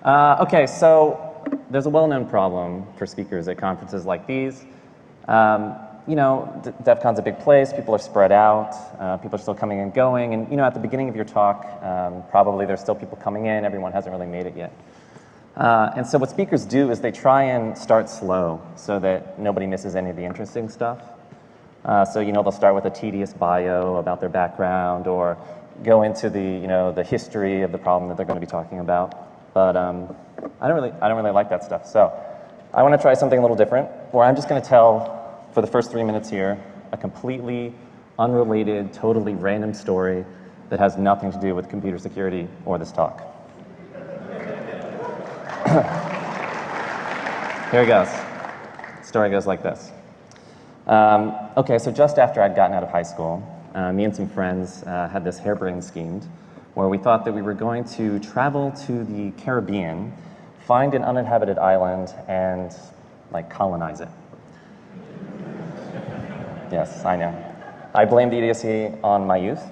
Okay, so there's a well-known problem for speakers at conferences like these. You know, DEFCON's a big place, people are spread out, people are still coming and going, and you know, at the beginning of your talk, probably there's still people coming in, everyone hasn't really made it yet. And so what speakers do is they try and start slow so that nobody misses any of the interesting stuff. So, you know, they'll start with a tedious bio about their background or go into the, you know, the history of the problem that they're going to be talking about. But I don't really like that stuff. So I want to try something a little different where I'm just going to tell, for the first 3 minutes here, a completely unrelated, totally random story that has nothing to do with computer security or this talk. Here it goes. The story goes like this. Okay, so just after I'd gotten out of high school, me and some friends had this harebrained scheme where we thought that we were going to travel to the Caribbean, find an uninhabited island, and like colonize it. Yes, I know. I blame the idiocy on my youth.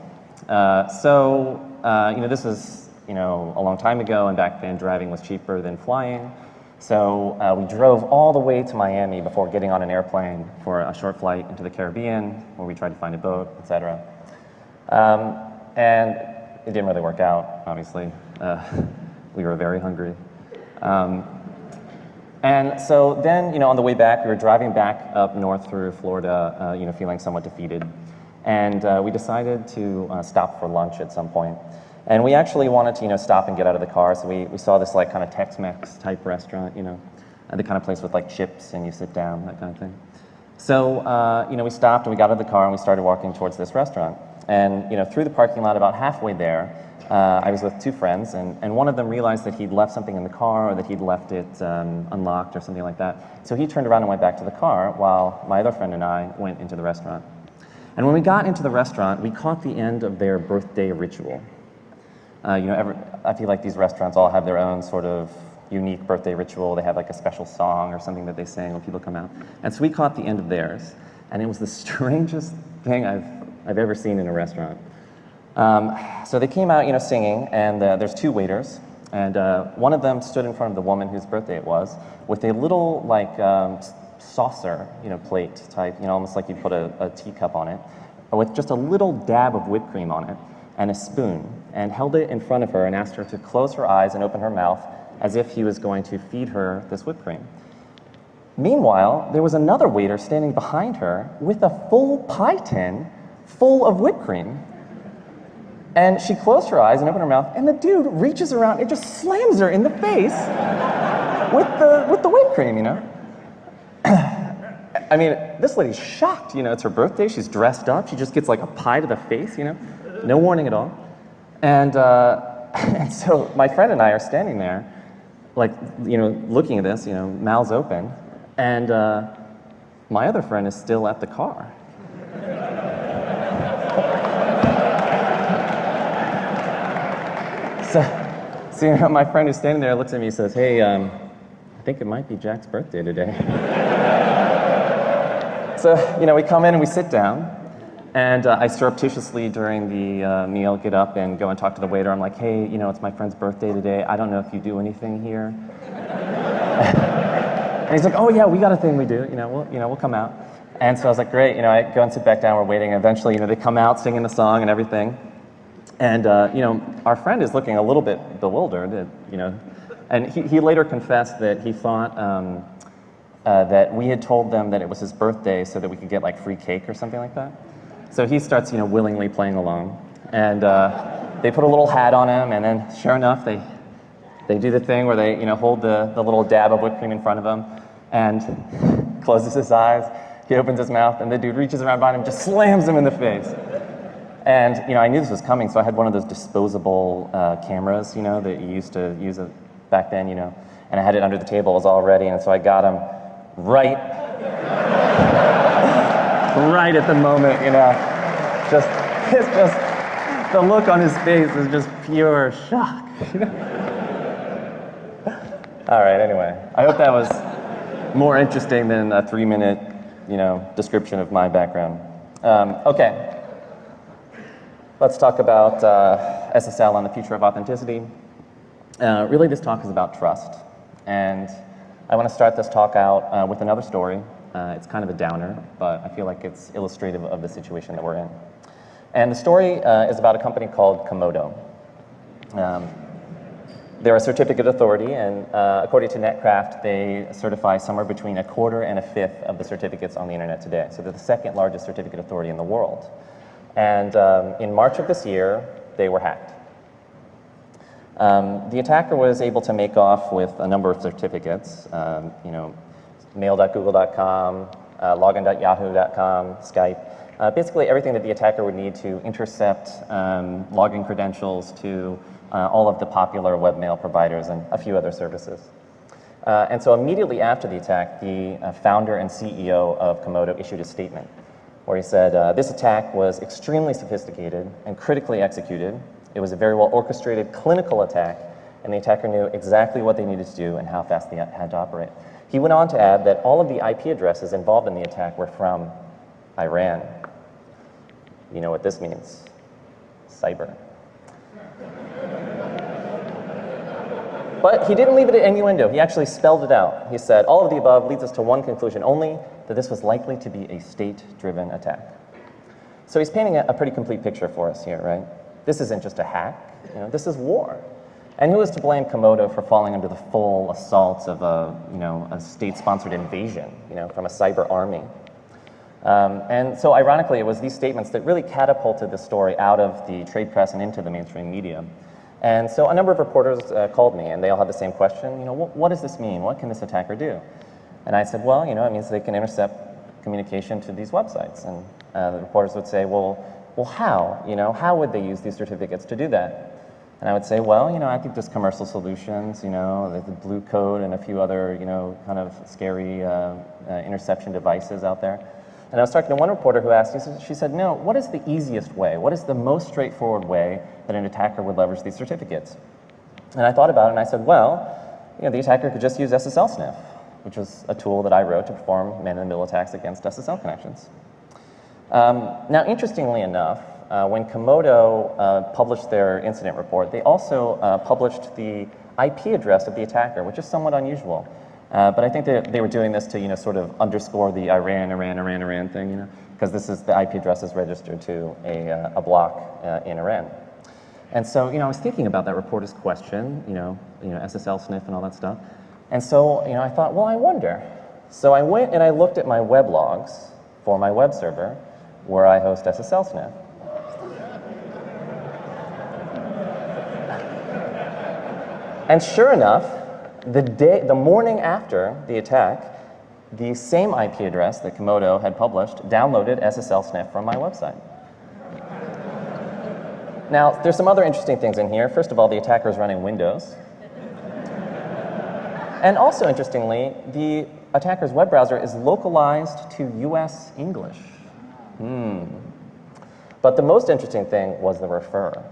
You know, this was, you know, a long time ago, and back then driving was cheaper than flying. So we drove all the way to Miami before getting on an airplane for a short flight into the Caribbean, where we tried to find a boat, etc. And it didn't really work out, obviously. We were very hungry. And so then, you know, on the way back, we were driving back up north through Florida, you know, feeling somewhat defeated. And we decided to stop for lunch at some point. And we actually wanted to, you know, stop and get out of the car. So we saw this like kind of Tex-Mex type restaurant, you know, the kind of place with like chips and you sit down, that kind of thing. So, you know, we stopped and we got out of the car and we started walking towards this restaurant. And, you know, through the parking lot, about halfway there, I was with two friends, and one of them realized that he'd left something in the car or that he'd left it unlocked or something like that. So he turned around and went back to the car while my other friend and I went into the restaurant. And when we got into the restaurant, we caught the end of their birthday ritual. You know, I feel like these restaurants all have their own sort of unique birthday ritual. They have like a special song or something that they sing when people come out. And so we caught the end of theirs, and it was the strangest thing I've ever seen in a restaurant. So they came out, you know, singing, and there's two waiters, and one of them stood in front of the woman whose birthday it was with a little, like, saucer, you know, plate type, you know, almost like you put a teacup on it, with just a little dab of whipped cream on it, and a spoon, and held it in front of her and asked her to close her eyes and open her mouth as if he was going to feed her this whipped cream. Meanwhile, there was another waiter standing behind her with a full pie tin full of whipped cream. And she closed her eyes and opened her mouth, and the dude reaches around and just slams her in the face with the whipped cream, you know? I mean, this lady's shocked, you know, it's her birthday, she's dressed up, she just gets like a pie to the face, you know? No warning at all. And so my friend and I are standing there, like, you know, looking at this, you know, mouths open, and my other friend is still at the car. So you know, my friend who's standing there looks at me and says, hey, I think it might be Jack's birthday today. So, you know, we come in and we sit down, and I surreptitiously during the meal get up and go and talk to the waiter. I'm like, hey, you know, it's my friend's birthday today. I don't know if you do anything here. And he's like, oh yeah, we got a thing we do. We'll come out. And so I was like, great. You know, I go and sit back down. We're waiting. And eventually, you know, they come out singing the song and everything. And, you know, our friend is looking a little bit bewildered, you know, and he later confessed that he thought that we had told them that it was his birthday so that we could get, like, free cake or something like that. So he starts, you know, willingly playing along. And they put a little hat on him, and then, sure enough, they do the thing where they, you know, hold the little dab of whipped cream in front of him and closes his eyes. He opens his mouth, and the dude reaches around behind him and just slams him in the face. And, you know, I knew this was coming, so I had one of those disposable cameras, you know, that you used to use back then, you know, and I had it under the table, it was all ready, and so I got him right at the moment, you know. It's just, the look on his face is just pure shock, you know. All right, anyway, I hope that was more interesting than a 3-minute, you know, description of my background. Okay. Let's talk about SSL and the future of authenticity. Really, this talk is about trust. And I want to start this talk out with another story. It's kind of a downer, but I feel like it's illustrative of the situation that we're in. And the story is about a company called Komodo. They're a certificate authority, and according to Netcraft, they certify somewhere between 1/4 and 1/5 of the certificates on the internet today. So they're the second largest certificate authority in the world. And in March of this year, they were hacked. The attacker was able to make off with a number of certificates, mail.google.com, login.yahoo.com, Skype, basically everything that the attacker would need to intercept login credentials to all of the popular webmail providers and a few other services. And so immediately after the attack, the founder and CEO of Komodo issued a statement where he said, this attack was extremely sophisticated and critically executed. It was a very well orchestrated clinical attack, and the attacker knew exactly what they needed to do and how fast they had to operate. He went on to add that all of the IP addresses involved in the attack were from Iran. You know what this means? Cyber. But he didn't leave it at innuendo. He actually spelled it out. He said, all of the above leads us to one conclusion only, that this was likely to be a state-driven attack. So he's painting a pretty complete picture for us here, right? This isn't just a hack, this is war. And who is to blame Komodo for falling under the full assault of a state-sponsored invasion, from a cyber army? And so ironically, it was these statements that really catapulted the story out of the trade press and into the mainstream media. And so a number of reporters called me, and they all had the same question, what does this mean? What can this attacker do? And I said, well, it means they can intercept communication to these websites. And the reporters would say, well, how? How would they use these certificates to do that? And I would say, well, I think there's commercial solutions, the Blue Code and a few other, kind of scary interception devices out there. And I was talking to one reporter who asked, she said, no, what is the easiest way? What is the most straightforward way that an attacker would leverage these certificates? And I thought about it and I said, well, the attacker could just use SSL sniff, which was a tool that I wrote to perform man-in-the-middle attacks against SSL connections. Now, interestingly enough, when Komodo published their incident report, they also published the IP address of the attacker, which is somewhat unusual. But I think they were doing this to, sort of underscore the Iran thing, because this is the IP address is registered to a block in Iran. And so, I was thinking about that reporter's question, SSL sniff and all that stuff. And so, I thought, well, I wonder. So I went and I looked at my web logs for my web server where I host SSL sniff. And sure enough, the morning after the attack, the same IP address that Komodo had published downloaded SSL sniff from my website. Now, there's some other interesting things in here. First of all, the attacker is running Windows. And also, interestingly, the attacker's web browser is localized to US English. But the most interesting thing was the referrer.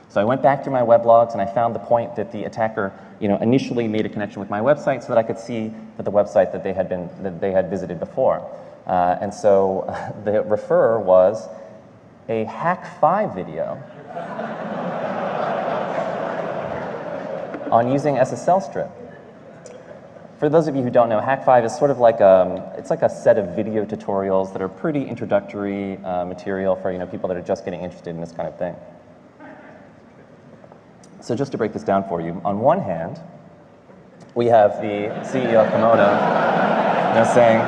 So I went back through my web logs and I found the point that the attacker, initially made a connection with my website so that I could see that the website that they had visited before. And so the referrer was a Hack5 video on using SSL strip. For those of you who don't know, Hack5 is sort of like it's like a set of video tutorials that are pretty introductory material for people that are just getting interested in this kind of thing. So just to break this down for you, on one hand, we have the CEO of Komodo saying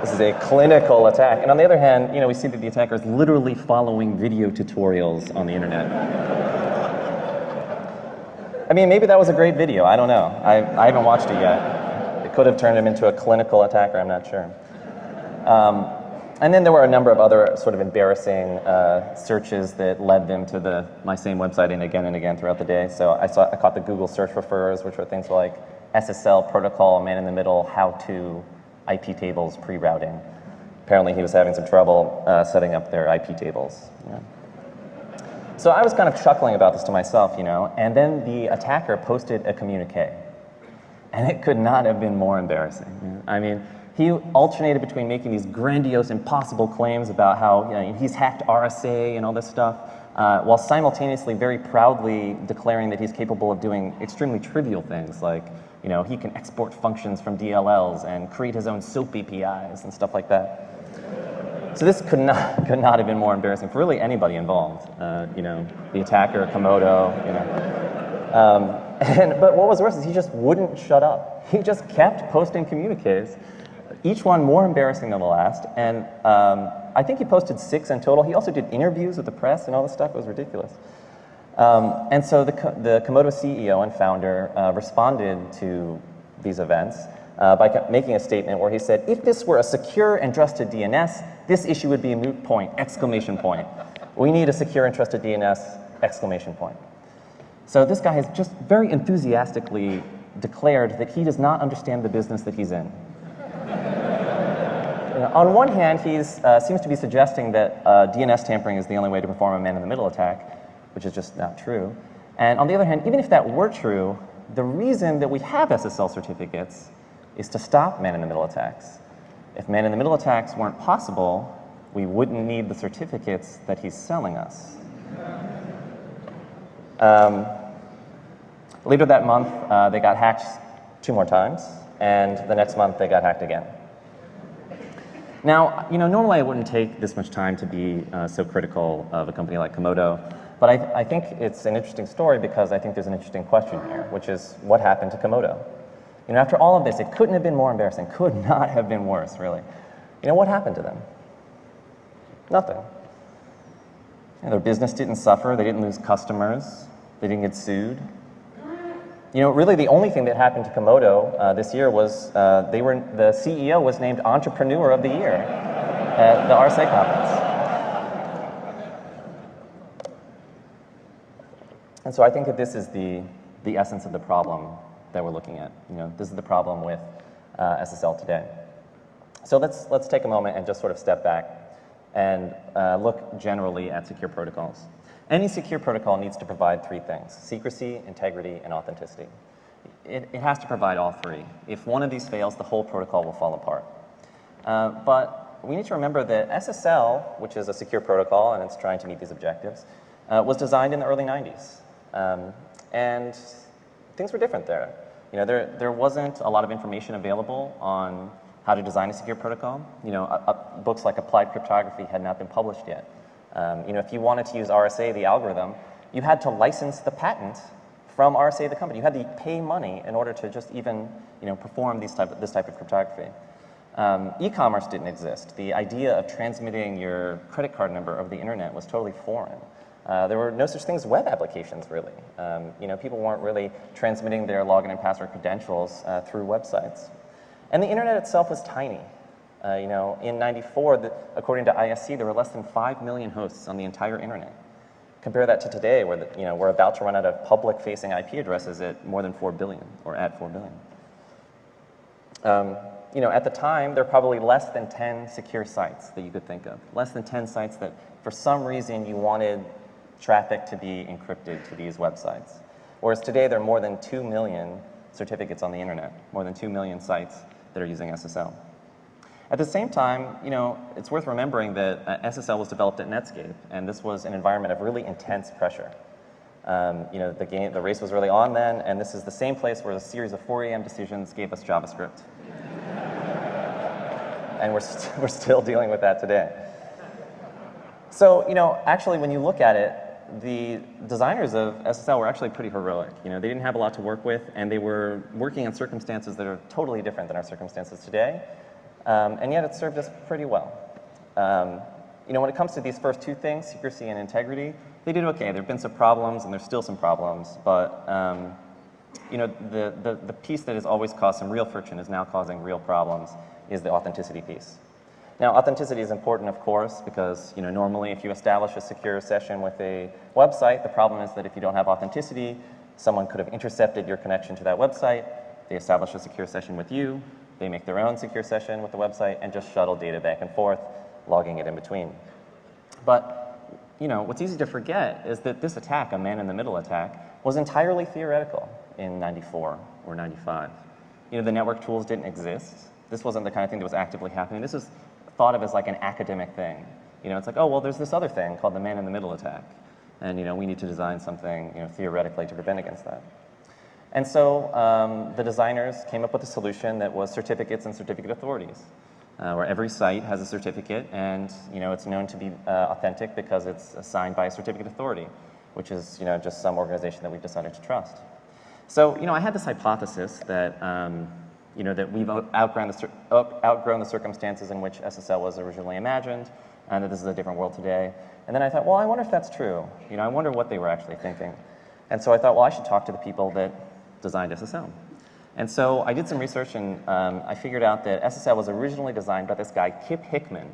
this is a clinical attack. And on the other hand, we see that the attacker is literally following video tutorials on the internet. I mean, maybe that was a great video. I don't know. I haven't watched it yet. It could have turned him into a clinical attacker. I'm not sure. And then there were a number of other sort of embarrassing searches that led them to my same website and again throughout the day. So I caught the Google search referrers, which were things like SSL protocol, man-in-the-middle, how-to, IP tables, pre-routing. Apparently he was having some trouble setting up their IP tables. So I was kind of chuckling about this to myself, and then the attacker posted a communique. And it could not have been more embarrassing. I mean, he alternated between making these grandiose, impossible claims about how he's hacked RSA and all this stuff, while simultaneously very proudly declaring that he's capable of doing extremely trivial things like, he can export functions from DLLs and create his own SOAP APIs and stuff like that. So this could not have been more embarrassing for really anybody involved. The attacker, Komodo, but what was worse is he just wouldn't shut up. He just kept posting communiques, each one more embarrassing than the last. And I think he posted 6 in total. He also did interviews with the press and all this stuff. It was ridiculous. And so the Komodo CEO and founder responded to these events by making a statement where he said, if this were a secure and trusted DNS, this issue would be a moot point, exclamation point. We need a secure and trusted DNS, exclamation point. So this guy has just very enthusiastically declared that he does not understand the business that he's in. On one hand, he seems to be suggesting that DNS tampering is the only way to perform a man-in-the-middle attack, which is just not true. And on the other hand, even if that were true, the reason that we have SSL certificates is to stop man-in-the-middle attacks. If man-in-the-middle attacks weren't possible, we wouldn't need the certificates that he's selling us. Later that month, they got hacked 2 more times, and the next month they got hacked again. Now, normally I wouldn't take this much time to be so critical of a company like Komodo, but I think it's an interesting story because I think there's an interesting question here, which is what happened to Komodo? After all of this, it couldn't have been more embarrassing, could not have been worse, really. What happened to them? Nothing. Their business didn't suffer, they didn't lose customers, they didn't get sued. Really the only thing that happened to Komodo this year was the CEO was named Entrepreneur of the Year at the RSA conference. And so I think that this is the essence of the problem that we're looking at. This is the problem with SSL today. So let's take a moment and just sort of step back and look generally at secure protocols. Any secure protocol needs to provide 3 things: secrecy, integrity, and authenticity. It has to provide all 3. If one of these fails, the whole protocol will fall apart. But we need to remember that SSL, which is a secure protocol and it's trying to meet these objectives, was designed in the early 90s. And things were different there. There wasn't a lot of information available on how to design a secure protocol. Books like Applied Cryptography had not been published yet. If you wanted to use RSA, the algorithm, you had to license the patent from RSA, the company. You had to pay money in order to just even, perform this type of cryptography. E-commerce didn't exist. The idea of transmitting your credit card number over the internet was totally foreign. There were no such things as web applications, really. People weren't really transmitting their login and password credentials through websites. And the internet itself was tiny. In '94, according to ISC, there were less than 5 million hosts on the entire internet. Compare that to today, where we're about to run out of public-facing IP addresses at more than 4 billion, or at 4 billion. At the time, there were probably less than 10 secure sites that you could think of. Less than 10 sites that, for some reason, you wanted traffic to be encrypted to these websites. Whereas today, there are more than 2 million certificates on the internet, more than 2 million sites that are using SSL. At the same time, it's worth remembering that SSL was developed at Netscape, and this was an environment of really intense pressure. The race was really on then, and this is the same place where a series of 4 a.m. decisions gave us JavaScript. And we're still dealing with that today. So, actually, when you look at it, the designers of SSL were actually pretty heroic. They didn't have a lot to work with, and they were working in circumstances that are totally different than our circumstances today. And yet it served us pretty well. When it comes to these first 2 things, secrecy and integrity, they did okay. There have been some problems, and there's still some problems, but the piece that has always caused some real friction is now causing real problems is the authenticity piece. Now, authenticity is important, of course, because normally if you establish a secure session with a website, the problem is that if you don't have authenticity, someone could have intercepted your connection to that website, they establish a secure session with you, they make their own secure session with the website and just shuttle data back and forth, logging it in between. But, what's easy to forget is that this attack, a man-in-the-middle attack, was entirely theoretical in '94 or '95. The network tools didn't exist. This wasn't the kind of thing that was actively happening. This was thought of as like an academic thing. It's like, oh, well, there's this other thing called the man-in-the-middle attack. And we need to design something theoretically to prevent against that. And so the designers came up with a solution that was certificates and certificate authorities, where every site has a certificate, and it's known to be authentic because it's assigned by a certificate authority, which is just some organization that we've decided to trust. So I had this hypothesis that that we've outgrown the circumstances in which SSL was originally imagined, and that this is a different world today. And then I thought, well, I wonder if that's true. I wonder what they were actually thinking. And so I thought, well, I should talk to the people that designed SSL. And so I did some research, and I figured out that SSL was originally designed by this guy, Kip Hickman,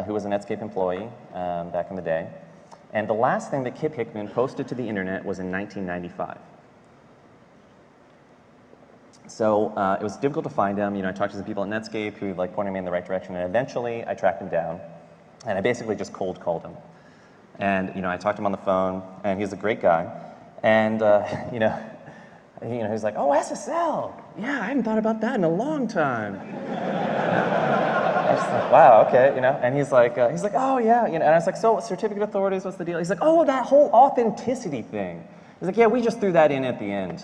who was a Netscape employee back in the day. And the last thing that Kip Hickman posted to the internet was in 1995. So it was difficult to find him. I talked to some people at Netscape who pointed me in the right direction, and eventually I tracked him down, and I basically just cold called him. And I talked to him on the phone, and he's a great guy. And he's like, "Oh, SSL, yeah, I haven't thought about that in a long time." I was like, "Wow, okay," And he's like, "Oh yeah," And I was like, "So certificate authorities, what's the deal?" He's like, "Oh, that whole authenticity thing." He's like, "Yeah, we just threw that in at the end."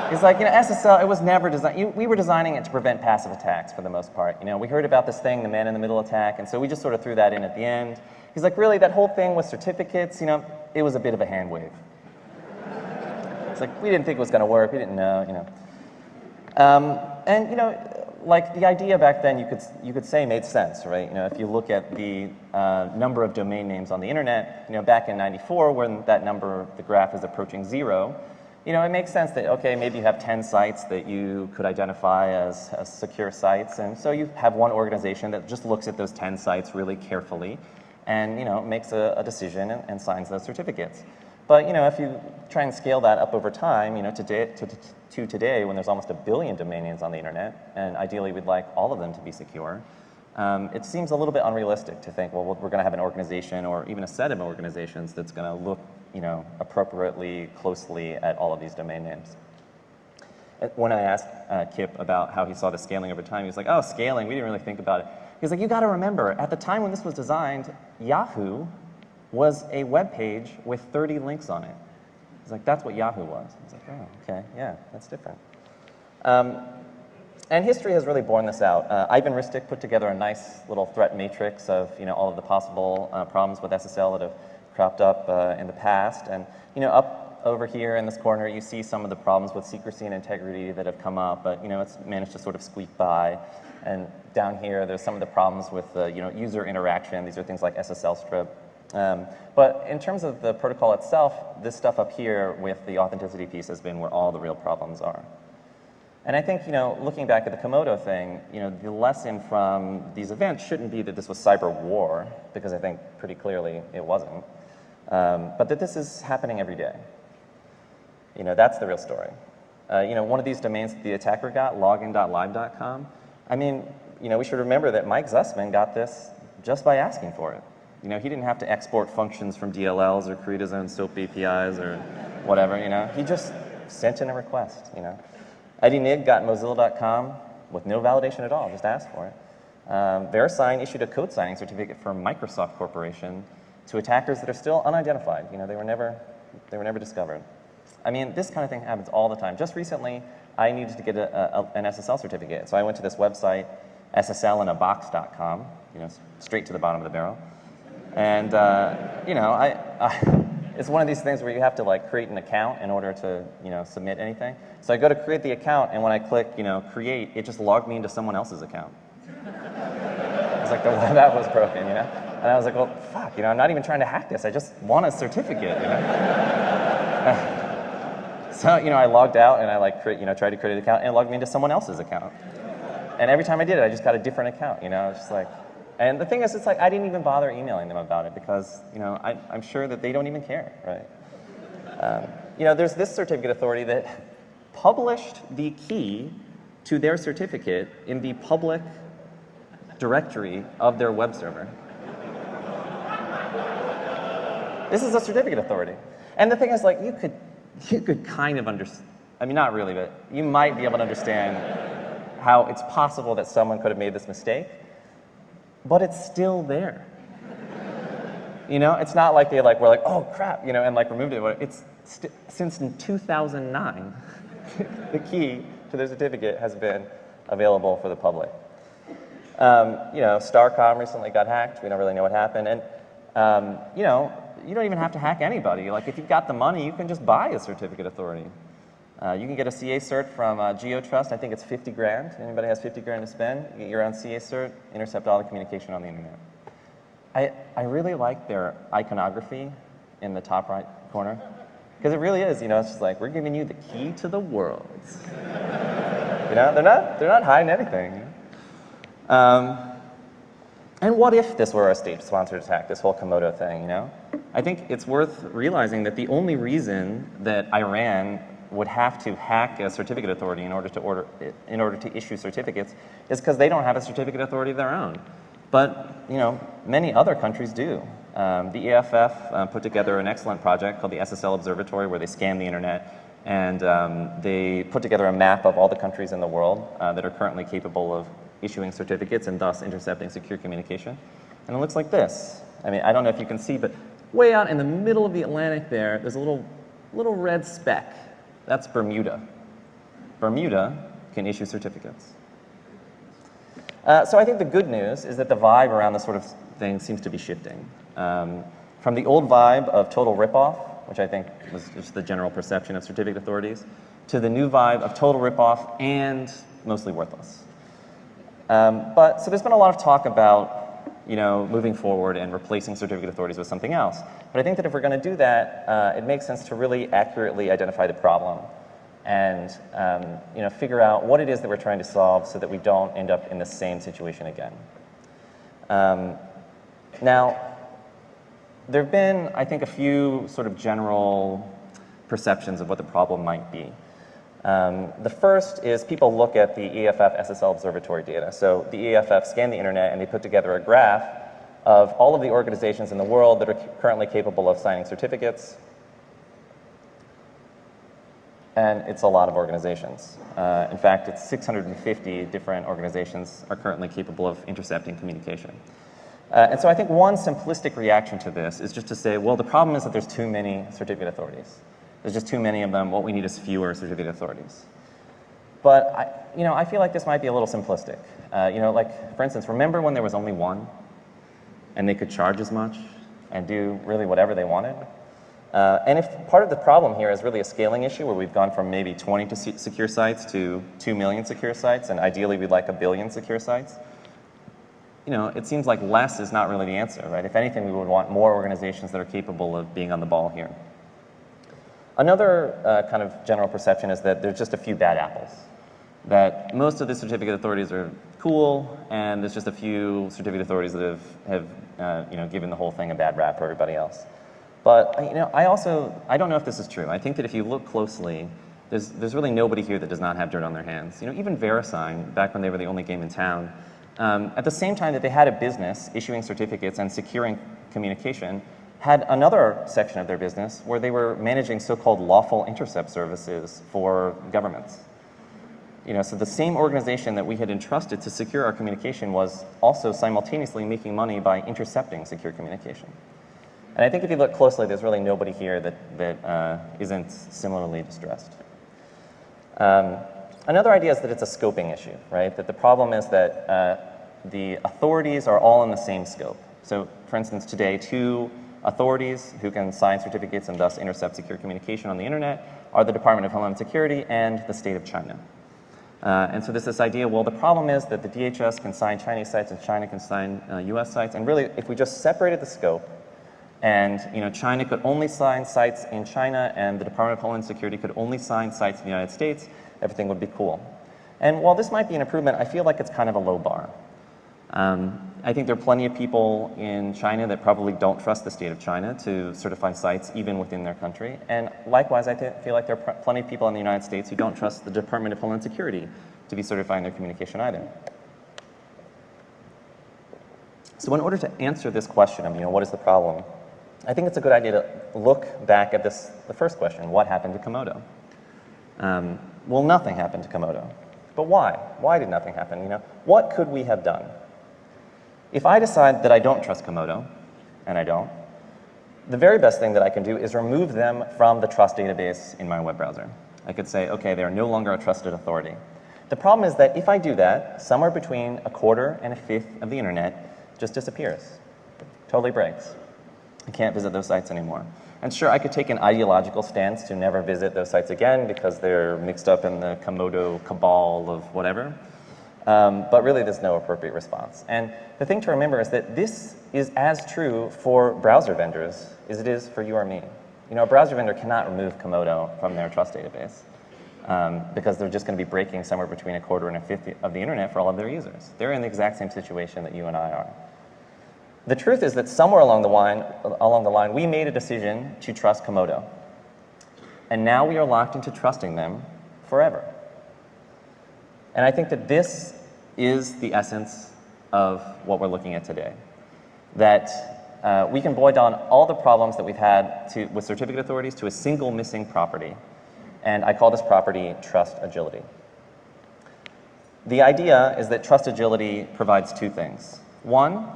He's like, SSL, it was never designed. We were designing it to prevent passive attacks for the most part. We heard about this thing, the man-in-the-middle attack, and so we just sort of threw that in at the end. He's like, really, that whole thing with certificates, it was a bit of a hand wave. It's like, we didn't think it was going to work. We didn't know, And, the idea back then, you could say made sense, right? If you look at the number of domain names on the internet, back in '94, when that number, the graph is approaching 0, it makes sense that, okay, maybe you have 10 sites that you could identify as secure sites, and so you have one organization that just looks at those 10 sites really carefully and, makes a decision and signs those certificates. But, if you try and scale that up over time, to today, when there's almost 1 billion domain names on the internet, and ideally we'd like all of them to be secure, it seems a little bit unrealistic to think, well, we're going to have an organization or even a set of organizations that's going to look appropriately closely at all of these domain names. When I asked Kip about how he saw the scaling over time, he was like, "Oh, scaling, we didn't really think about it." He's like, "You got to remember, at the time when this was designed, Yahoo was a web page with 30 links on it." He's like, "That's what Yahoo was." I was like, "Oh, okay, yeah, that's different." And history has really borne this out. Ivan Ristic put together a nice little threat matrix of all of the possible problems with SSL that have cropped up in the past. And up over here in this corner, you see some of the problems with secrecy and integrity that have come up, but it's managed to sort of squeak by. And down here, there's some of the problems with user interaction. These are things like SSL strip. But in terms of the protocol itself, this stuff up here with the authenticity piece has been where all the real problems are. And I think, looking back at the Komodo thing, the lesson from these events shouldn't be that this was cyber war, because I think pretty clearly it wasn't, but that this is happening every day. That's the real story. One of these domains that the attacker got, login.live.com, I mean, we should remember that Mike Zussman got this just by asking for it. He didn't have to export functions from DLLs or create his own SOAP APIs or whatever, He just sent in a request, Eddie Nig got Mozilla.com with no validation at all, just asked for it. VeriSign issued a code signing certificate for Microsoft Corporation to attackers that are still unidentified. They were never discovered. I mean, this kind of thing happens all the time. Just recently, I needed to get an SSL certificate, so I went to this website, ssLinabox.com, straight to the bottom of the barrel. And, it's one of these things where you have to create an account in order to, submit anything. So I go to create the account, and when I click, create, it just logged me into someone else's account. It's like the web app was broken, And I was like, well, fuck, I'm not even trying to hack this. I just want a certificate, So, I logged out and I tried to create an account, and it logged me into someone else's account. And every time I did it, I just got a different account, It's just like. And the thing is, it's like I didn't even bother emailing them about it because, I'm sure that they don't even care, right? There's this certificate authority that published the key to their certificate in the public directory of their web server. This is a certificate authority. And the thing is, you could kind of understand, I mean, not really, but you might be able to understand how it's possible that someone could have made this mistake. But it's still there. You know, it's not like we're like, oh crap, you know, and like removed it. It's since 2009, the key to the certificate has been available for the public. You know, Starcom recently got hacked. We don't really know what happened. And, you know, you don't even have to hack anybody. Like, if you've got the money, you can just buy a certificate authority. You can get a CA cert from GeoTrust. I think it's 50 grand. Anybody has 50 grand to spend? You get your own CA cert, intercept all the communication on the internet. I really like their iconography in the top right corner. Because it really is, you know, it's just like, we're giving you the key to the world. You know, they're not hiding anything. And what if this were a state-sponsored attack, this whole Komodo thing, you know? I think it's worth realizing that the only reason that Iran would have to hack a certificate authority in order to issue certificates is because they don't have a certificate authority of their own. But, you know, many other countries do. The EFF put together an excellent project called the SSL Observatory where they scan the internet and they put together a map of all the countries in the world that are currently capable of issuing certificates and thus intercepting secure communication. And it looks like this. I mean, I don't know if you can see, but way out in the middle of the Atlantic there's a little red speck. That's Bermuda. Bermuda can issue certificates. So I think the good news is that the vibe around this sort of thing seems to be shifting. From the old vibe of total ripoff, which I think was just the general perception of certificate authorities, to the new vibe of total ripoff and mostly worthless. So there's been a lot of talk about, you know, moving forward and replacing certificate authorities with something else. But I think that if we're going to do that, it makes sense to really accurately identify the problem and, you know, figure out what it is that we're trying to solve so that we don't end up in the same situation again. Now, there have been, I think, a few sort of general perceptions of what the problem might be. The first is people look at the EFF SSL Observatory data. So the EFF scanned the internet and they put together a graph of all of the organizations in the world that are currently capable of signing certificates. And it's a lot of organizations. In fact, it's 650 different organizations are currently capable of intercepting communication. And so I think one simplistic reaction to this is just to say, well, the problem is that there's too many certificate authorities. There's just too many of them. What we need is fewer certificate authorities. But I feel like this might be a little simplistic. Like, for instance, remember when there was only one and they could charge as much and do really whatever they wanted? And if part of the problem here is really a scaling issue where we've gone from maybe 20 secure sites to 2 million secure sites, and ideally we'd like 1 billion secure sites, it seems like less is not really the answer, right? If anything, we would want more organizations that are capable of being on the ball here. Another kind of general perception is that there's just a few bad apples, that most of the certificate authorities are cool, and there's just a few certificate authorities that have given the whole thing a bad rap for everybody else. But I don't know if this is true. I think that if you look closely, there's really nobody here that does not have dirt on their hands. Even VeriSign, back when they were the only game in town, at the same time that they had a business issuing certificates and securing communication, had another section of their business where they were managing so-called lawful intercept services for governments. So the same organization that we had entrusted to secure our communication was also simultaneously making money by intercepting secure communication. And I think if you look closely, there's really nobody here that isn't similarly distressed. Another idea is that it's a scoping issue, right? That the problem is that the authorities are all in the same scope. So, for instance, today, 2 authorities who can sign certificates and thus intercept secure communication on the internet are the Department of Homeland Security and the state of China. And so there's this idea, well, the problem is that the DHS can sign Chinese sites and China can sign US sites. And really, if we just separated the scope, and China could only sign sites in China and the Department of Homeland Security could only sign sites in the United States, everything would be cool. And while this might be an improvement, I feel like it's kind of a low bar. I think there are plenty of people in China that probably don't trust the state of China to certify sites even within their country. And likewise, I feel like there are plenty of people in the United States who don't trust the Department of Homeland Security to be certifying their communication either. So in order to answer this question of, what is the problem, I think it's a good idea to look back at the first question, what happened to Komodo? Well, nothing happened to Komodo. But why? Why did nothing happen? What could we have done? If I decide that I don't trust Komodo, and I don't, the very best thing that I can do is remove them from the trust database in my web browser. I could say, okay, they are no longer a trusted authority. The problem is that if I do that, somewhere between a quarter and a fifth of the internet just disappears, totally breaks. I can't visit those sites anymore. And sure, I could take an ideological stance to never visit those sites again because they're mixed up in the Komodo cabal of whatever. But really, there's no appropriate response. And the thing to remember is that this is as true for browser vendors as it is for you or me. You know, a browser vendor cannot remove Komodo from their trust database because they're just going to be breaking somewhere between a quarter and a fifth of the internet for all of their users. They're in the exact same situation that you and I are. The truth is that somewhere along the line, we made a decision to trust Komodo. And now we are locked into trusting them forever. And I think that this is the essence of what we're looking at today. That we can boil down all the problems that we've had with certificate authorities to a single missing property. And I call this property trust agility. The idea is that trust agility provides two things. One,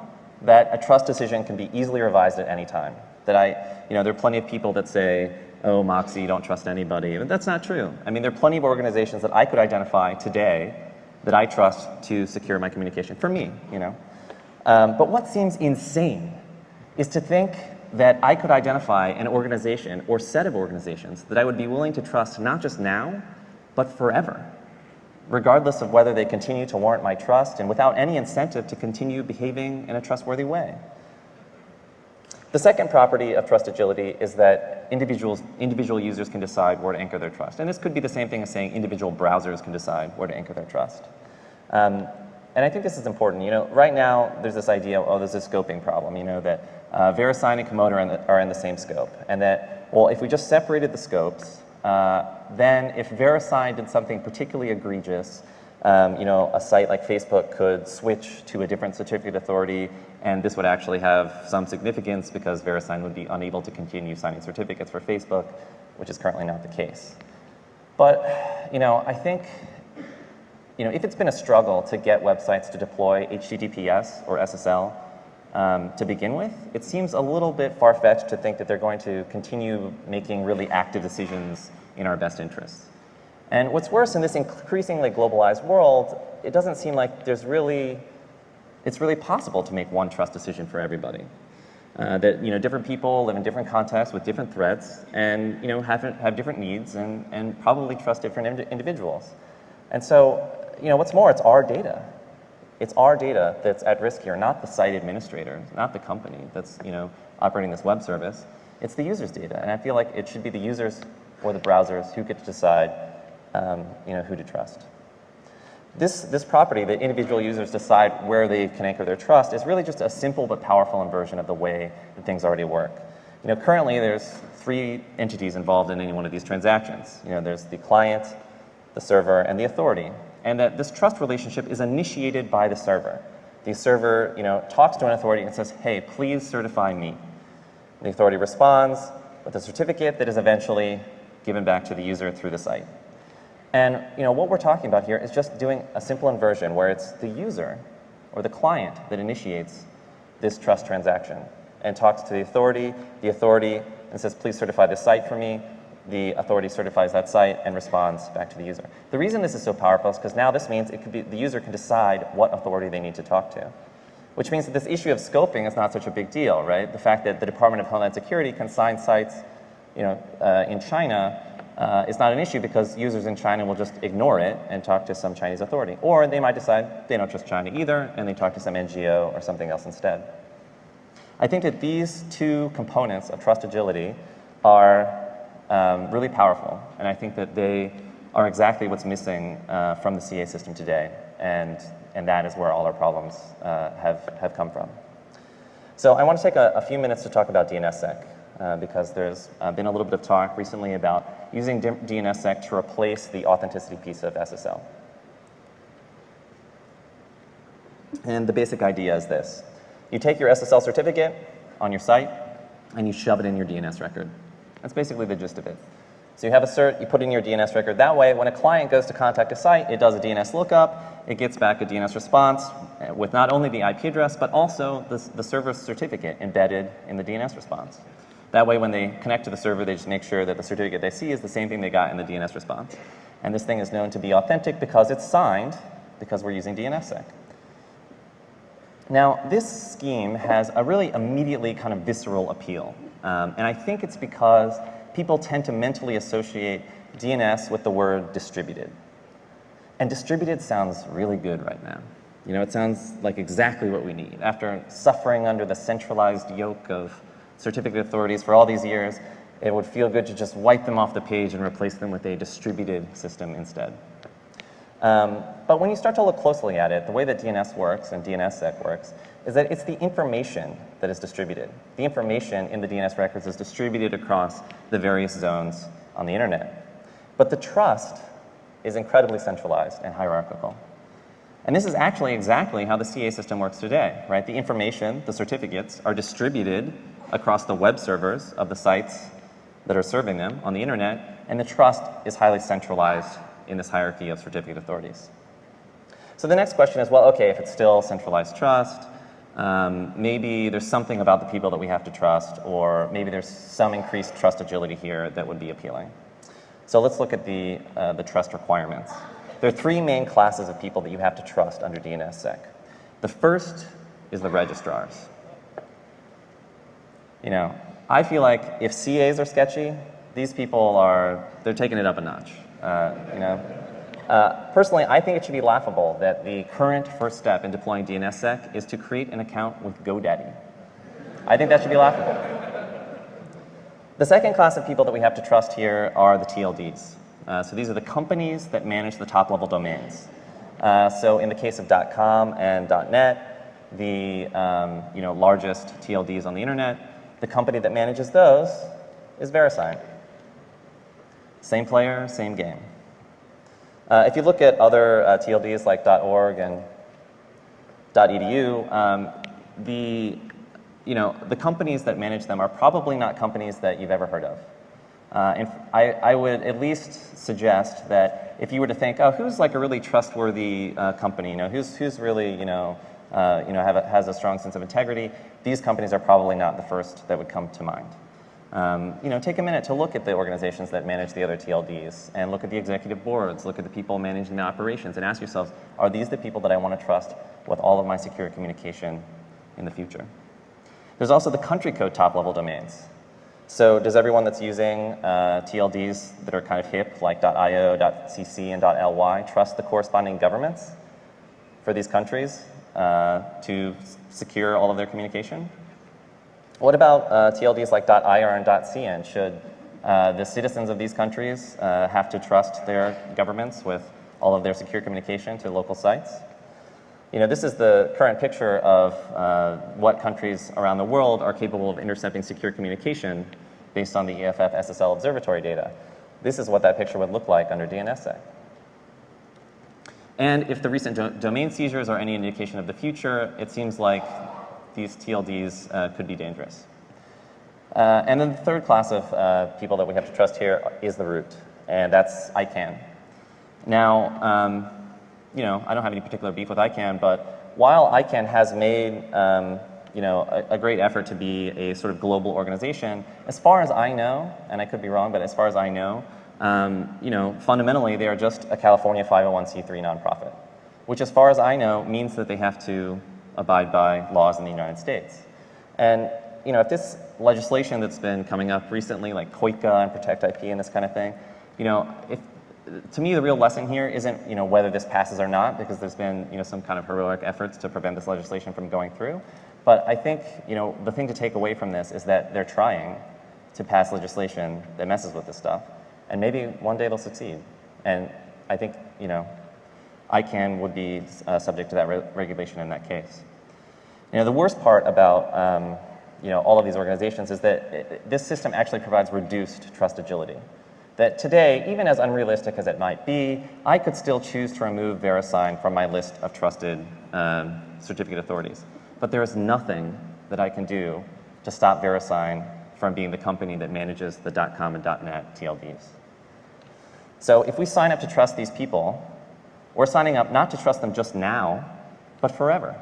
that a trust decision can be easily revised at any time. That there are plenty of people that say, oh, Moxie, don't trust anybody. But that's not true. I mean, there are plenty of organizations that I could identify today that I trust to secure my communication for me, But what seems insane is to think that I could identify an organization or set of organizations that I would be willing to trust not just now, but forever, regardless of whether they continue to warrant my trust and without any incentive to continue behaving in a trustworthy way. The second property of trust agility is that individual users can decide where to anchor their trust. And this could be the same thing as saying individual browsers can decide where to anchor their trust. And I think this is important. Right now, there's this idea, there's a scoping problem, that VeriSign and Komodo are in the same scope. And that, well, if we just separated the scopes, then if VeriSign did something particularly egregious, a site like Facebook could switch to a different certificate authority, and this would actually have some significance because VeriSign would be unable to continue signing certificates for Facebook, which is currently not the case. But, I think, if it's been a struggle to get websites to deploy HTTPS or SSL to begin with, it seems a little bit far-fetched to think that they're going to continue making really active decisions in our best interests. And what's worse, in this increasingly globalized world, it doesn't seem like it's really possible to make one trust decision for everybody. That different people live in different contexts with different threats, and have different needs, and probably trust different individuals. And so, what's more, it's our data. It's our data that's at risk here, not the site administrator, not the company that's operating this web service. It's the user's data, and I feel like it should be the users or the browsers who get to decide who to trust. This property that individual users decide where they can anchor their trust is really just a simple but powerful inversion of the way that things already work. Currently there's three entities involved in any one of these transactions. There's the client, the server, and the authority. And that this trust relationship is initiated by the server. The server, talks to an authority and says, hey, please certify me. The authority responds with a certificate that is eventually given back to the user through the site. And what we're talking about here is just doing a simple inversion where it's the user or the client that initiates this trust transaction and talks to the authority and says, please certify this site for me. The authority certifies that site and responds back to the user. The reason this is so powerful is because now this means the user can decide what authority they need to talk to, which means that this issue of scoping is not such a big deal, right? The fact that the Department of Homeland Security can sign sites, in China is not an issue because users in China will just ignore it and talk to some Chinese authority. Or they might decide they don't trust China either and they talk to some NGO or something else instead. I think that these two components of trust agility are really powerful, and I think that they are exactly what's missing from the CA system today, and that is where all our problems have come from. So I want to take a few minutes to talk about DNSSEC, because there's been a little bit of talk recently about using DNSSEC to replace the authenticity piece of SSL. And the basic idea is this. You take your SSL certificate on your site, and you shove it in your DNS record. That's basically the gist of it. So you have a cert, you put it in your DNS record. That way, when a client goes to contact a site, it does a DNS lookup, it gets back a DNS response with not only the IP address, but also the server's certificate embedded in the DNS response. That way, when they connect to the server, they just make sure that the certificate they see is the same thing they got in the DNS response. And this thing is known to be authentic because it's signed, because we're using DNSSEC. Now, this scheme has a really immediately kind of visceral appeal. And I think it's because people tend to mentally associate DNS with the word distributed. And distributed sounds really good right now. You know, it sounds like exactly what we need. After suffering under the centralized yoke of certificate authorities for all these years, it would feel good to just wipe them off the page and replace them with a distributed system instead. But when you start to look closely at it, the way that DNS works and DNSSEC works is that it's the information that is distributed. The information in the DNS records is distributed across the various zones on the internet. But the trust is incredibly centralized and hierarchical. And this is actually exactly how the CA system works today, right? The information, the certificates, are distributed across the web servers of the sites that are serving them on the internet, and the trust is highly centralized in this hierarchy of certificate authorities. So the next question is, well, okay, if it's still centralized trust, maybe there's something about the people that we have to trust, or maybe there's some increased trust agility here that would be appealing. So let's look at the trust requirements. There are three main classes of people that you have to trust under DNSSEC. The first is the registrars. You know, I feel like if CAs are sketchy, these people they're taking it up a notch. Personally, I think it should be laughable that the current first step in deploying DNSSEC is to create an account with GoDaddy. I think that should be laughable. The second class of people that we have to trust here are the TLDs. So these are the companies that manage the top-level domains. So in the case of .com and .net, the largest TLDs on the internet, the company that manages those is VeriSign. Same player, same game. If you look at other TLDs like .org and .edu, the companies that manage them are probably not companies that you've ever heard of. And I would at least suggest that if you were to think, oh, who's like a really trustworthy company, who's really has a strong sense of integrity, these companies are probably not the first that would come to mind. Take a minute to look at the organizations that manage the other TLDs and look at the executive boards, look at the people managing the operations, and ask yourselves, are these the people that I want to trust with all of my secure communication in the future? There's also the country code top-level domains. So does everyone that's using TLDs that are kind of hip, like .io, .cc, and .ly, trust the corresponding governments for these countries to secure all of their communication? What about TLDs like .ir and .cn? Should the citizens of these countries have to trust their governments with all of their secure communication to local sites? This is the current picture of what countries around the world are capable of intercepting secure communication based on the EFF SSL observatory data. This is what that picture would look like under DNSSEC. And if the recent domain seizures are any indication of the future, it seems like these TLDs could be dangerous. And then the third class of people that we have to trust here is the root, and that's ICANN. Now, I don't have any particular beef with ICANN, but while ICANN has made a great effort to be a sort of global organization, as far as I know, and I could be wrong, but as far as I know, fundamentally they are just a California 501c3 nonprofit, which as far as I know means that they have to abide by laws in the United States. And if this legislation that's been coming up recently, like COICA and Protect IP and this kind of thing, to me, the real lesson here isn't, whether this passes or not, because there's been, some kind of heroic efforts to prevent this legislation from going through. But I think, the thing to take away from this is that they're trying to pass legislation that messes with this stuff, and maybe one day they'll succeed. And I think, ICANN would be subject to that regulation in that case. The worst part about, all of these organizations is that this system actually provides reduced trust agility. That today, even as unrealistic as it might be, I could still choose to remove VeriSign from my list of trusted certificate authorities. But there is nothing that I can do to stop VeriSign from being the company that manages the .com and .net TLDs. So if we sign up to trust these people, we're signing up not to trust them just now, but forever,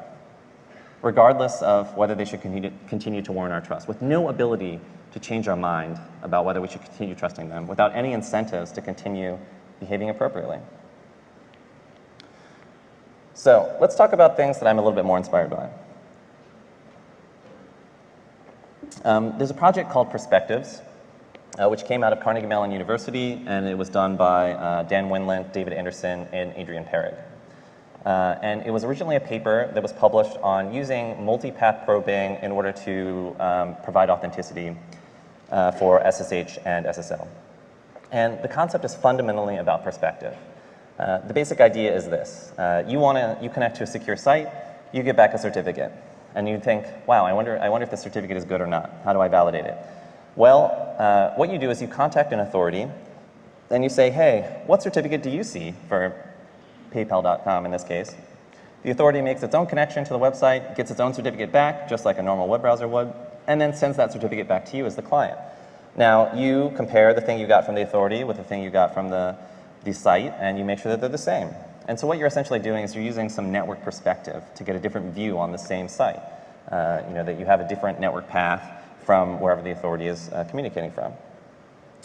regardless of whether they should continue to warrant our trust, with no ability to change our mind about whether we should continue trusting them without any incentives to continue behaving appropriately. So let's talk about things that I'm a little bit more inspired by. There's a project called Perspectives, which came out of Carnegie Mellon University, and it was done by Dan Winland, David Anderson, and Adrian Perig. And it was originally a paper that was published on using multi-path probing in order to provide authenticity for SSH and SSL. And the concept is fundamentally about perspective. The basic idea is this. You connect to a secure site, you get back a certificate, and you think, wow, I wonder if the certificate is good or not. How do I validate it? Well, what you do is you contact an authority, and you say, hey, what certificate do you see for PayPal.com in this case? The authority makes its own connection to the website, gets its own certificate back, just like a normal web browser would, and then sends that certificate back to you as the client. Now, you compare the thing you got from the authority with the thing you got from the site, and you make sure that they're the same. And so what you're essentially doing is you're using some network perspective to get a different view on the same site. That you have a different network path from wherever the authority is communicating from.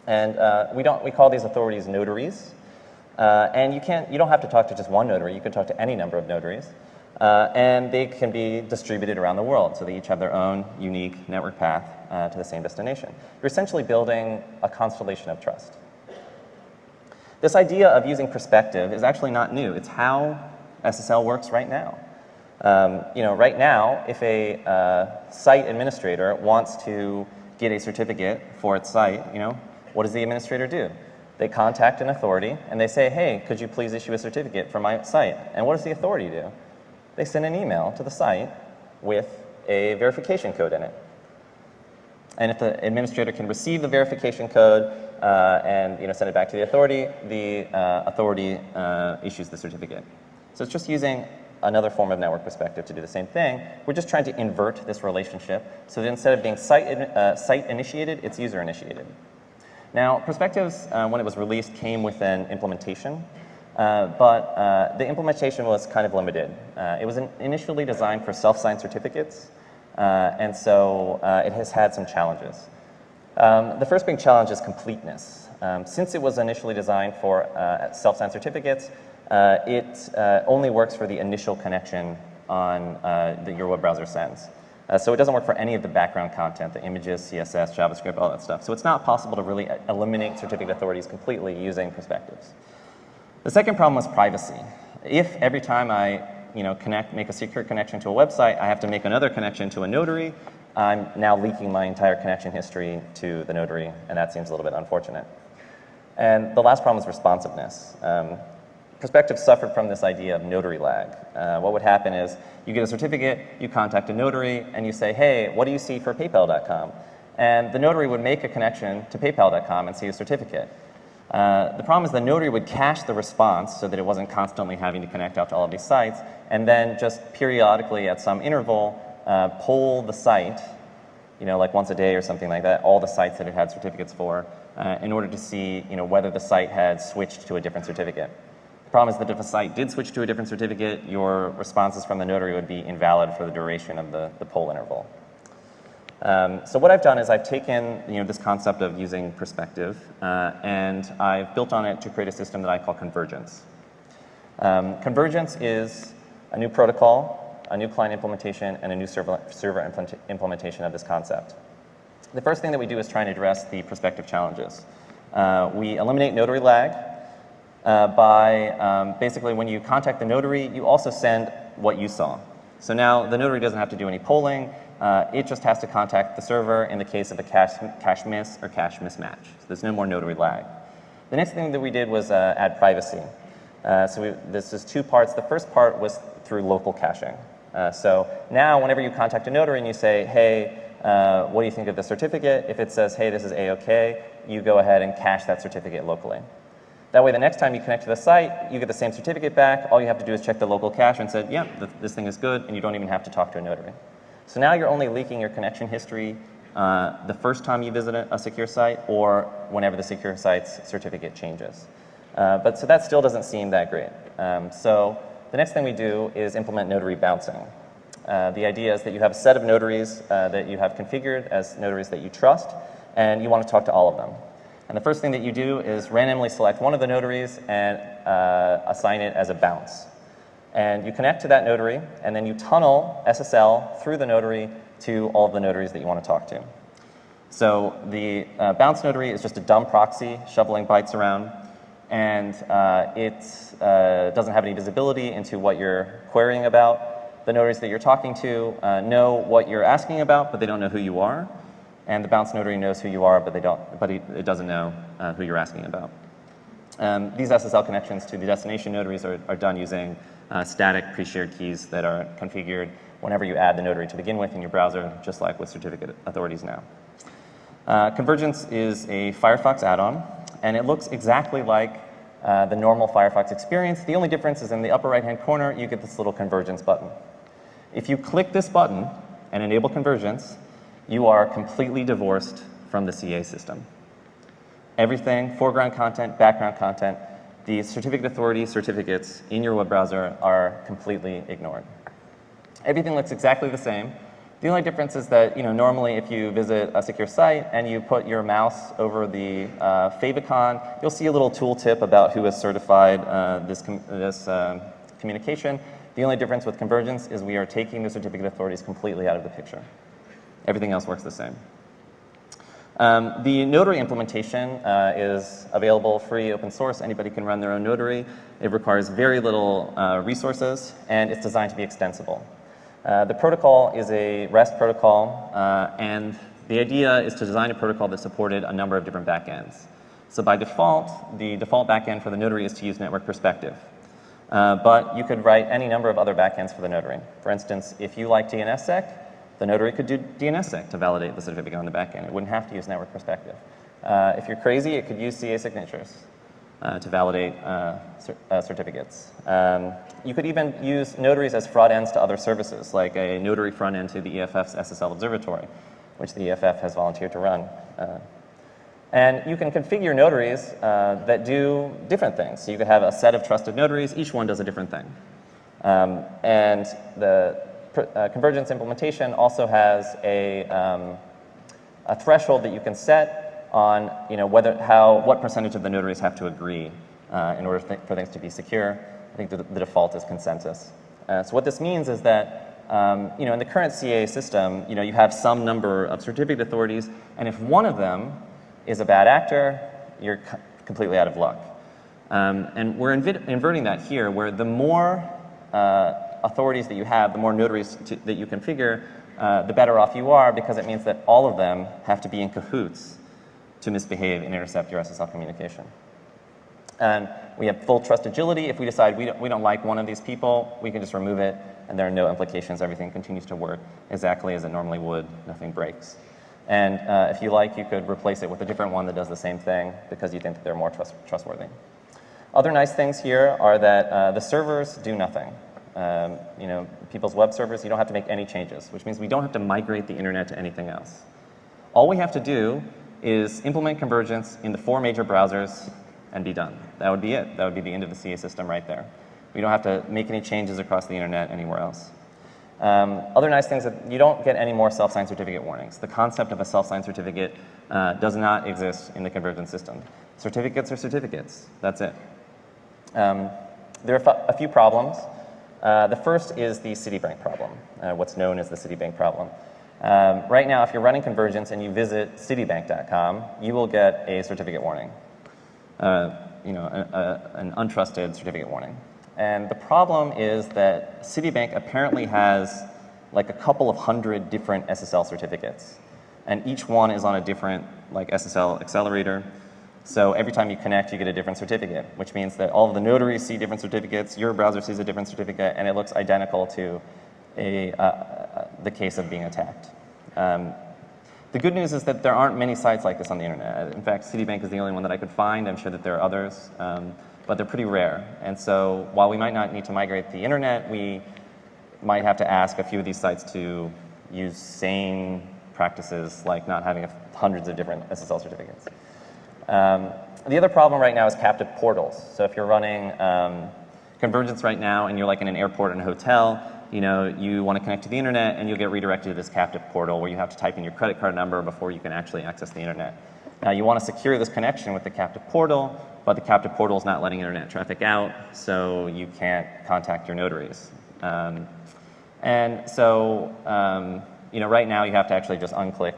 And we call these authorities notaries. And you don't have to talk to just one notary. You can talk to any number of notaries. And they can be distributed around the world, so they each have their own unique network path to the same destination. You're essentially building a constellation of trust. This idea of using perspective is actually not new. It's how SSL works right now. Right now, if a site administrator wants to get a certificate for its site, what does the administrator do? They contact an authority and they say, hey, could you please issue a certificate for my site? And what does the authority do? They send an email to the site with a verification code in it. And if the administrator can receive the verification code and send it back to the authority issues the certificate. So it's just using another form of network perspective to do the same thing. We're just trying to invert this relationship so that instead of being site-initiated, it's user-initiated. Now, Perspectives, when it was released, came with an implementation, but the implementation was kind of limited. It was initially designed for self-signed certificates, and so it has had some challenges. The first big challenge is completeness. Since it was initially designed for self-signed certificates, it only works for the initial connection on that your web browser sends. So it doesn't work for any of the background content, the images, CSS, JavaScript, all that stuff. So it's not possible to really eliminate certificate authorities completely using Perspectives. The second problem was privacy. If every time I make a secure connection to a website, I have to make another connection to a notary, I'm now leaking my entire connection history to the notary, and that seems a little bit unfortunate. And the last problem is responsiveness. Perspectives suffered from this idea of notary lag. What would happen is you get a certificate, you contact a notary, and you say, hey, what do you see for PayPal.com? And the notary would make a connection to PayPal.com and see a certificate. The problem is the notary would cache the response so that it wasn't constantly having to connect out to all of these sites, and then just periodically at some interval poll the site, like once a day or something like that, all the sites that it had certificates for, in order to see whether the site had switched to a different certificate. The problem is that if a site did switch to a different certificate, your responses from the notary would be invalid for the duration of the poll interval. So what I've done is I've taken this concept of using perspective and I've built on it to create a system that I call convergence. Convergence is a new protocol, a new client implementation, and a new server implementation of this concept. The first thing that we do is try and address the perspective challenges. We eliminate notary lag by basically when you contact the notary, you also send what you saw. So now the notary doesn't have to do any polling. It just has to contact the server in the case of a cache miss or cache mismatch. So there's no more notary lag. The next thing that we did was add privacy. This is two parts. The first part was through local caching. So now whenever you contact a notary and you say, hey, what do you think of the certificate? If it says, hey, this is A-OK, you go ahead and cache that certificate locally. That way, the next time you connect to the site, you get the same certificate back. All you have to do is check the local cache and say, yeah, this thing is good, and you don't even have to talk to a notary. So now you're only leaking your connection history the first time you visit a secure site or whenever the secure site's certificate changes. So that still doesn't seem that great. So the next thing we do is implement notary bouncing. The idea is that you have a set of notaries that you have configured as notaries that you trust, and you want to talk to all of them. And the first thing that you do is randomly select one of the notaries and assign it as a bounce. And you connect to that notary, and then you tunnel SSL through the notary to all of the notaries that you want to talk to. So the bounce notary is just a dumb proxy shoveling bytes around, and it doesn't have any visibility into what you're querying about. The notaries that you're talking to know what you're asking about, but they don't know who you are. And the bounce notary knows who you are, but it doesn't know who you're asking about. These SSL connections to the destination notaries are done using static pre-shared keys that are configured whenever you add the notary to begin with in your browser, just like with certificate authorities now. Convergence is a Firefox add-on, and it looks exactly like the normal Firefox experience. The only difference is in the upper right-hand corner, you get this little convergence button. If you click this button and enable convergence, you are completely divorced from the CA system. Everything, foreground content, background content, the certificate authority certificates in your web browser are completely ignored. Everything looks exactly the same. The only difference is that normally if you visit a secure site and you put your mouse over the favicon, you'll see a little tooltip about who has certified this communication. The only difference with convergence is we are taking the certificate authorities completely out of the picture. Everything else works the same. The notary implementation is available free, open source. Anybody can run their own notary. It requires very little resources, and it's designed to be extensible. The protocol is a REST protocol, and the idea is to design a protocol that supported a number of different backends. So by default, the default backend for the notary is to use network perspective. But you could write any number of other backends for the notary. For instance, if you like DNSSEC, the notary could do DNSSEC to validate the certificate on the back end. It wouldn't have to use network perspective. If you're crazy, it could use CA signatures to validate certificates. You could even use notaries as front ends to other services, like a notary front end to the EFF's SSL Observatory, which the EFF has volunteered to run. And you can configure notaries that do different things. So you could have a set of trusted notaries. Each one does a different thing. And the convergence implementation also has a threshold that you can set on what percentage of the notaries have to agree in order for things to be secure. I think the default is consensus. So what this means is that in the current CA system, you have some number of certificate authorities, and if one of them is a bad actor, you're completely out of luck. And we're inverting that here, where the more authorities that you have, the more notaries that you configure, the better off you are, because it means that all of them have to be in cahoots to misbehave and intercept your SSL communication. And we have full trust agility. If we decide we don't like one of these people, we can just remove it, and there are no implications. Everything continues to work exactly as it normally would. Nothing breaks. And if you like, you could replace it with a different one that does the same thing because you think that they're more trustworthy. Other nice things here are that the servers do nothing. People's web servers, you don't have to make any changes, which means we don't have to migrate the internet to anything else. All we have to do is implement convergence in the 4 major browsers and be done. That would be it. That would be the end of the CA system right there. We don't have to make any changes across the internet anywhere else. Other nice things that you don't get any more self-signed certificate warnings. The concept of a self-signed certificate does not exist in the convergence system. Certificates are certificates. That's it. There are a few problems. The first is the Citibank problem, what's known as the Citibank problem. Right now, if you're running convergence and you visit citibank.com, you will get a certificate warning, an untrusted certificate warning. And the problem is that Citibank apparently has like a couple of hundred different SSL certificates, and each one is on a different SSL accelerator. So every time you connect, you get a different certificate, which means that all of the notaries see different certificates, your browser sees a different certificate, and it looks identical to the case of being attacked. The good news is that there aren't many sites like this on the internet. In fact, Citibank is the only one that I could find. I'm sure that there are others, but they're pretty rare. And so while we might not need to migrate the internet, we might have to ask a few of these sites to use sane practices like not having hundreds of different SSL certificates. The other problem right now is captive portals. So if you're running convergence right now and you're like in an airport and a hotel, you want to connect to the internet and you'll get redirected to this captive portal where you have to type in your credit card number before you can actually access the internet. Now you want to secure this connection with the captive portal, but the captive portal is not letting internet traffic out, so you can't contact your notaries. And so, right now you have to actually just unclick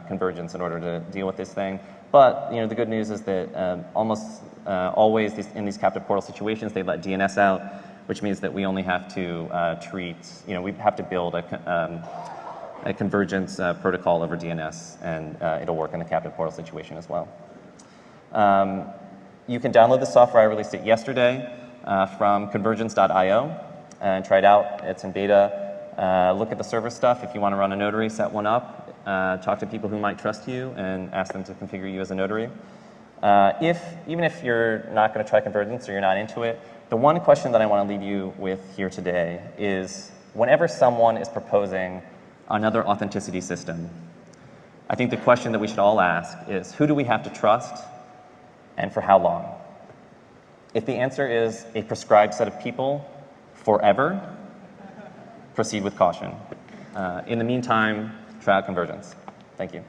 convergence in order to deal with this thing. But the good news is that almost always in these captive portal situations, they let DNS out, which means that we only have to we have to build a convergence protocol over DNS, and it'll work in the captive portal situation as well. You can download the software. I released it yesterday from convergence.io and try it out. It's in beta. Look at the server stuff. If you want to run a notary, set one up. Talk to people who might trust you and ask them to configure you as a notary. Even if you're not going to try convergence or you're not into it, the one question that I want to leave you with here today is whenever someone is proposing another authenticity system, I think the question that we should all ask is, who do we have to trust and for how long? If the answer is a prescribed set of people forever, proceed with caution. In the meantime, try out convergence. Thank you.